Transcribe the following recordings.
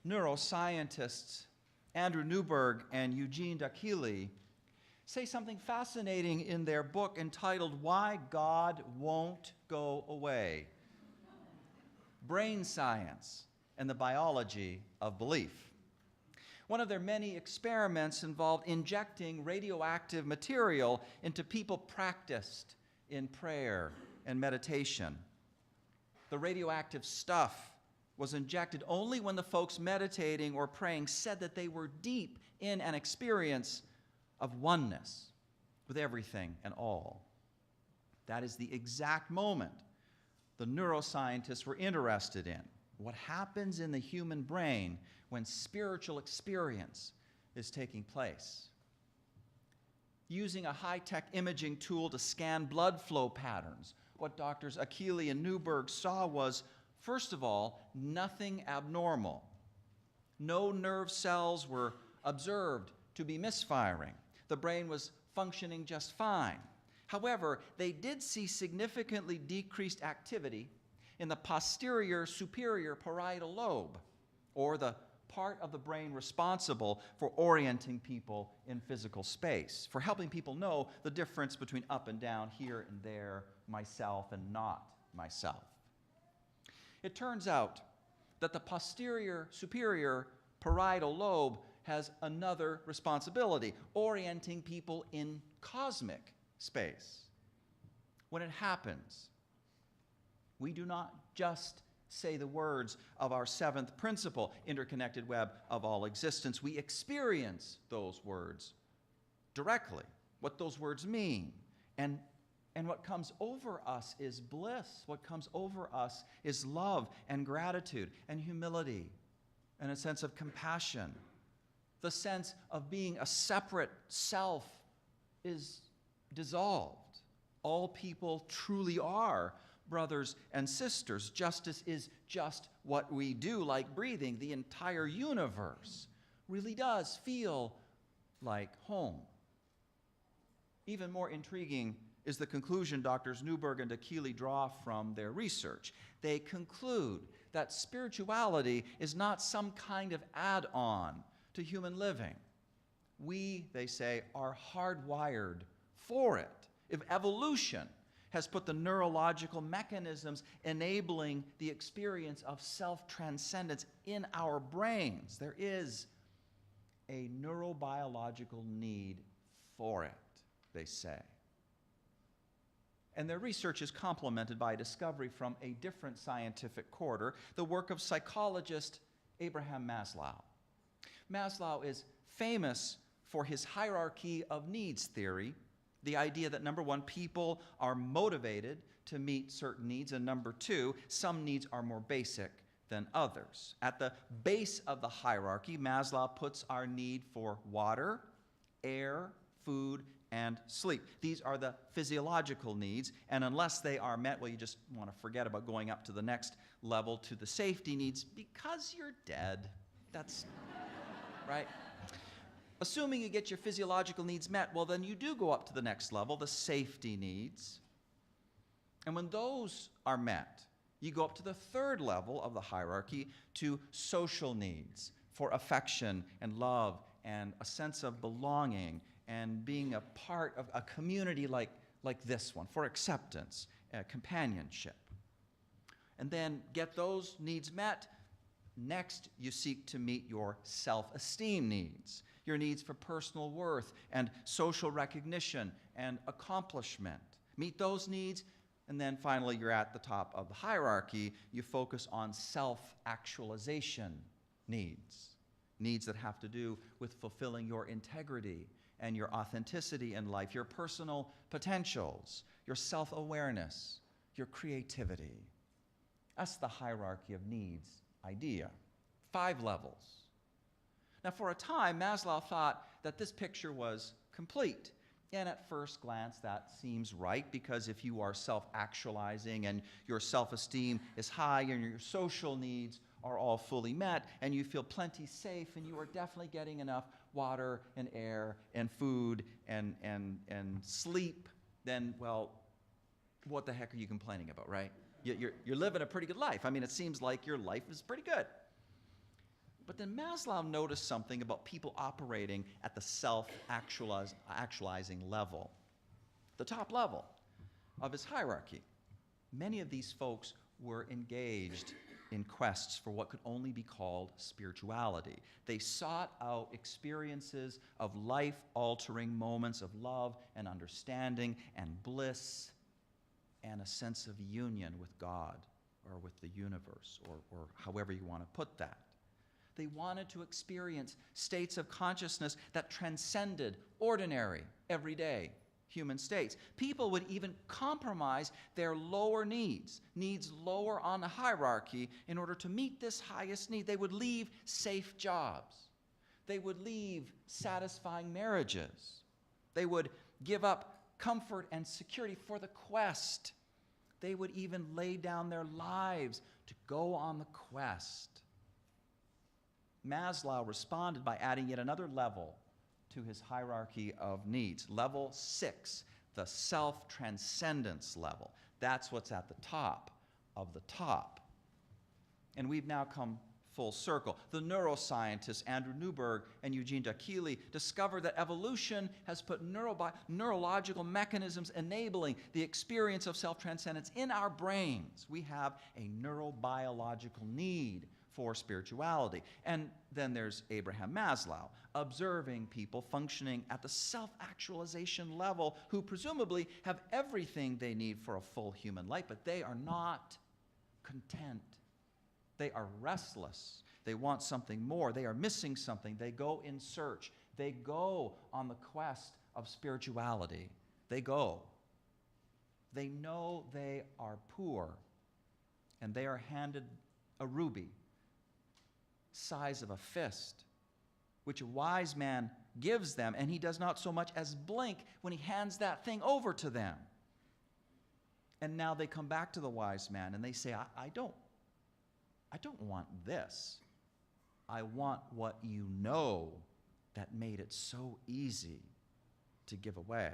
neuroscientists Andrew Newberg and Eugene Dakili say something fascinating in their book entitled Why God Won't Go Away: Brain Science and the Biology of Belief. One of their many experiments involved injecting radioactive material into people practiced in prayer and meditation. The radioactive stuff was injected only when the folks meditating or praying said that they were deep in an experience of oneness with everything and all. That is the exact moment the neuroscientists were interested in. What happens in the human brain when spiritual experience is taking place. Using a high-tech imaging tool to scan blood flow patterns, what doctors Akili and Newberg saw was, first of all, nothing abnormal. No nerve cells were observed to be misfiring. The brain was functioning just fine. However, they did see significantly decreased activity in the posterior superior parietal lobe, or the part of the brain responsible for orienting people in physical space, for helping people know the difference between up and down, here and there, myself and not myself. It turns out that the posterior superior parietal lobe has another responsibility, orienting people in cosmic space. When it happens, we do not just say the words of our seventh principle, interconnected web of all existence. We experience those words directly, what those words mean. And what comes over us is bliss. What comes over us is love and gratitude and humility and a sense of compassion. The sense of being a separate self is dissolved. All people truly are brothers and sisters. Justice is just what we do, like breathing. The entire universe really does feel like home. Even more intriguing is the conclusion doctors Newberg and Dakili draw from their research. They conclude that spirituality is not some kind of add-on to human living. We, they say, are hardwired for it. If evolution has put the neurological mechanisms enabling the experience of self-transcendence in our brains, there is a neurobiological need for it, they say. And their research is complemented by a discovery from a different scientific quarter, the work of psychologist Abraham Maslow. Maslow is famous for his hierarchy of needs theory, the idea that, number one, people are motivated to meet certain needs, and number two, some needs are more basic than others. At the base of the hierarchy, Maslow puts our need for water, air, food, and sleep. These are the physiological needs, and unless they are met, well, you just want to forget about going up to the next level, to the safety needs, because you're dead. That's right. Assuming you get your physiological needs met, well, then you do go up to the next level, the safety needs. And when those are met, you go up to the third level of the hierarchy, to social needs for affection and love and a sense of belonging and being a part of a community like this one, for acceptance, companionship. And then get those needs met. Next, you seek to meet your self-esteem needs, your needs for personal worth and social recognition and accomplishment. Meet those needs, and then finally you're at the top of the hierarchy. You focus on self-actualization needs, needs that have to do with fulfilling your integrity and your authenticity in life, your personal potentials, your self-awareness, your creativity. That's the hierarchy of needs idea. 5 levels. Now, for a time, Maslow thought that this picture was complete. And at first glance, that seems right, because if you are self-actualizing and your self-esteem is high and your social needs are all fully met and you feel plenty safe and you are definitely getting enough water and air and food and sleep, then, well, what the heck are you complaining about, right? You're living a pretty good life. I mean, it seems like your life is pretty good. But then Maslow noticed something about people operating at the self-actualizing level, the top level of his hierarchy. Many of these folks were engaged in quests for what could only be called spirituality. They sought out experiences of life-altering moments of love and understanding and bliss and a sense of union with God or with the universe, or however you want to put that. They wanted to experience states of consciousness that transcended ordinary, everyday human states. People would even compromise their lower needs lower on the hierarchy, in order to meet this highest need. They would leave safe jobs. They would leave satisfying marriages. They would give up comfort and security for the quest. They would even lay down their lives to go on the quest. Maslow responded by adding yet another level to his hierarchy of needs. Level 6, the self-transcendence level. That's what's at the top of the top. And we've now come full circle. The neuroscientists Andrew Newberg and Eugene Dachille discovered that evolution has put neurological mechanisms enabling the experience of self-transcendence in our brains. We have a neurobiological need for spirituality. And then there's Abraham Maslow, observing people functioning at the self-actualization level, who presumably have everything they need for a full human life, but they are not content. They are restless. They want something more. They are missing something. They go in search. They go on the quest of spirituality. They go. They know they are poor, and they are handed a ruby size of a fist, which a wise man gives them, and he does not so much as blink when he hands that thing over to them. And now they come back to the wise man and they say, I don't want this. I want what you know that made it so easy to give away.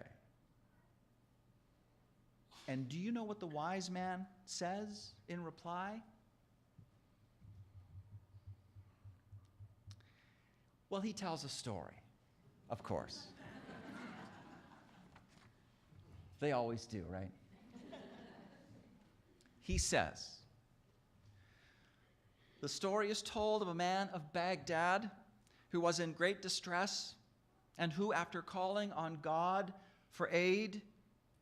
And do you know what the wise man says in reply? Well, he tells a story, of course. They always do, right? He says, the story is told of a man of Baghdad who was in great distress and who, after calling on God for aid,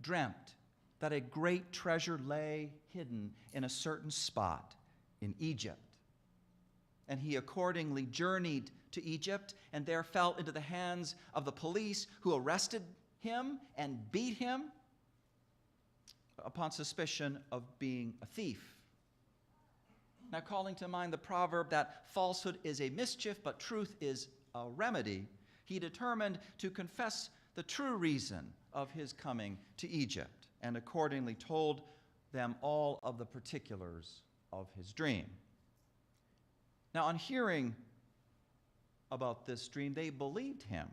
dreamt that a great treasure lay hidden in a certain spot in Egypt. And he accordingly journeyed to Egypt and there fell into the hands of the police, who arrested him and beat him upon suspicion of being a thief. Now, calling to mind the proverb that falsehood is a mischief, but truth is a remedy, he determined to confess the true reason of his coming to Egypt, and accordingly told them all of the particulars of his dream. Now, on hearing about this dream, they believed him.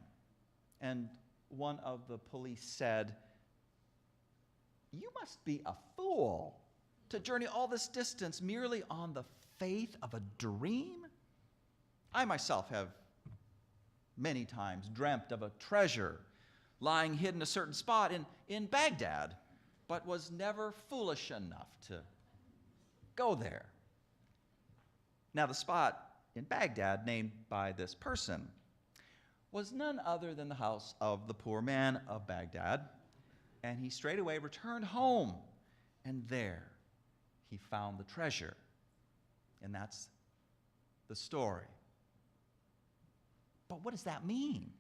And one of the police said, "You must be a fool to journey all this distance merely on the faith of a dream? I myself have many times dreamt of a treasure lying hidden in a certain spot in Baghdad, but was never foolish enough to go there." Now, the spot in Baghdad, named by this person, was none other than the house of the poor man of Baghdad, and he straightway returned home, and there he found the treasure. And that's the story. But what does that mean?